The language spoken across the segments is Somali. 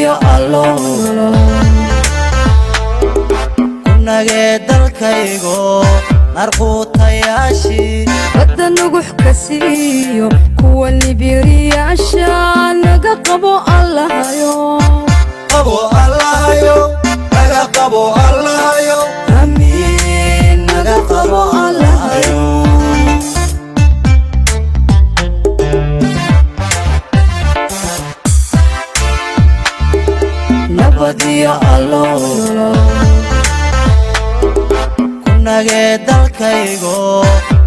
nabadiyo allo kunage dalkaygo narquutayashi badda nugux kasiyo kuwa libiriyaasha naga qabo allahayo naga qabo allahayo amiin naga qabo allahayo nabadiyo allo kunage dalkaygo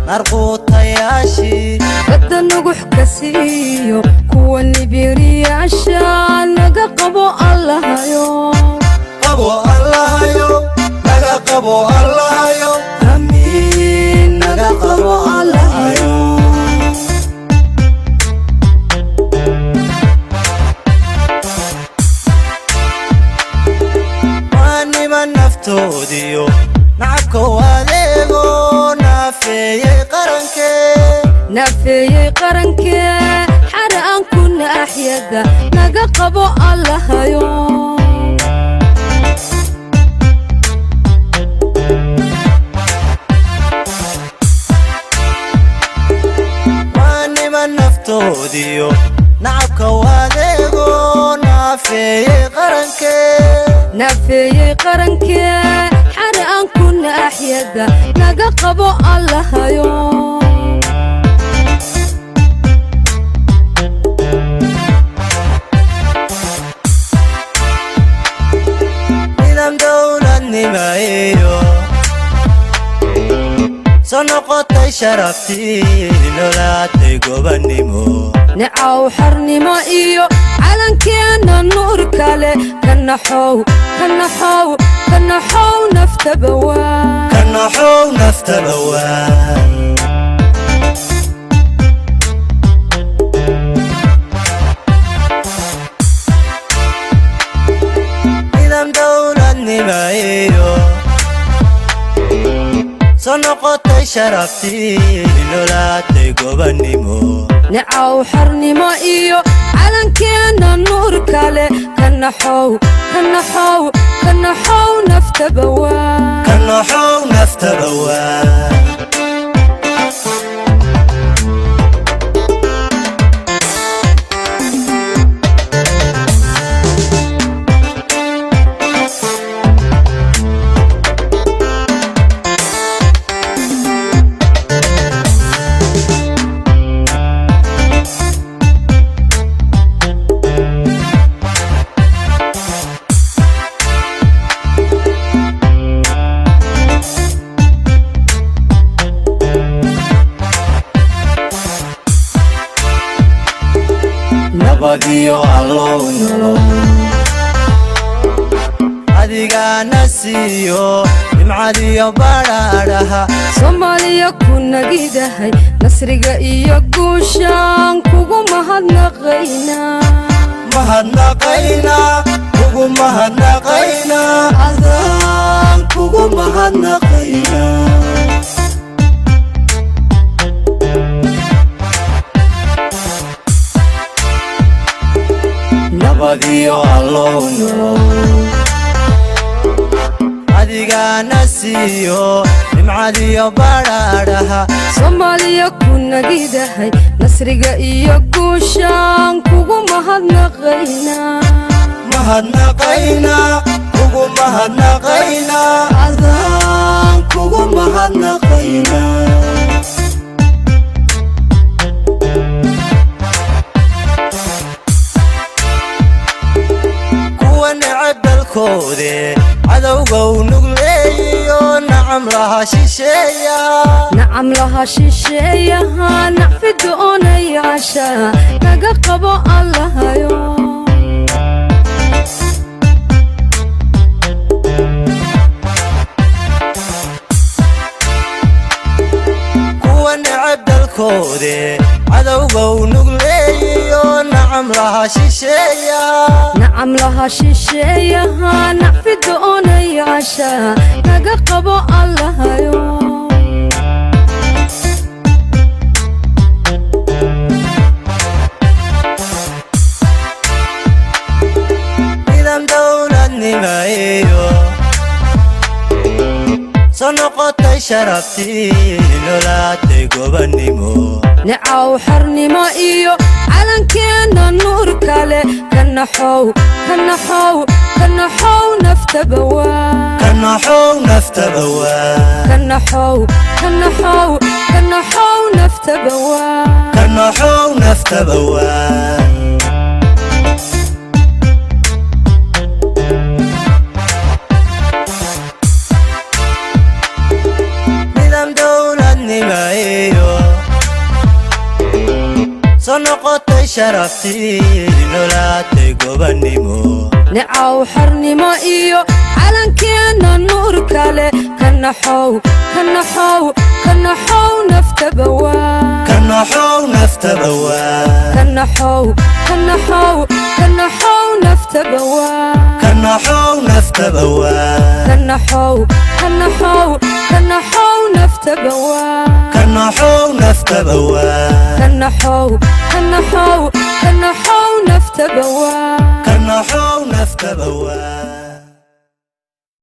narquutayashi badda nugux kasiyo kuwa libiriyaasha naga qabo allahayo naga qabo allahayo amiin naga qabo allahayo waanima naftoodiyo nacabka wadeego naafeeyey qarankee xara aan kuna axyada naga qabo allahayo waanima naftoodiyo nacabka wadeego naafeeyey qarankee xara aan kuna axyada naga qabo allahayo nidaam dowladnimayo soo noqotay sharaftii nolaatay gobannimo nicaw xarnimo iyo calankeena nuur kale kanaxow naftaba waa nidaam dowladnimayo soo noqotay sharaftii nolaatay gobannimo nicaw xarnimo iyo calankeena nuur kale kanaxow naftaba waa nabadiyo allo adigana siiyo nimcadiyo badhaadhaha soomaaliya ku nagidahay nasriga iyo guushaan kugu mahadnaqaynaa adaan kugu mahadnaqaynaa nabadiyo allo adigana siiyo nimcadiyo badhaadhaha soomaaliya ku nagidahay nasriga iyo guushaan kugu mahadnaqaynaa adaan kugu mahadnaqaynaa cadowgow nugleeyo nacam laha shisheeyaha nacfi doonayaasha naga qabo allahayo kuwa necab dalkoode cadowgow nugleeyo nacam laha shisheeyaha nacfi doonayaasha naga qabo allahayo شرفتي نولاتي قبنمو نعاو حرنما إيو علن كينا النور كالي كنحو كنحو كنحو نفتبوا كنحو نفتبوا كنحو كنحو كنحو نفتبوا كنحو نفتبوا صنقت شرفتي نولاتي قبنمو نعاو حرنما إيو علن كينا النور كالي كنحو كنحو كنحو نفتبوا كنحو نفتبوا كنحو كنحو كنحو نفتبوا كنحو نفتبوا كنحو كنحو كنحو نفتبوا كنحو نفتبوا كنحو كنحو كنحو نفتبوا كنحو نفتبوا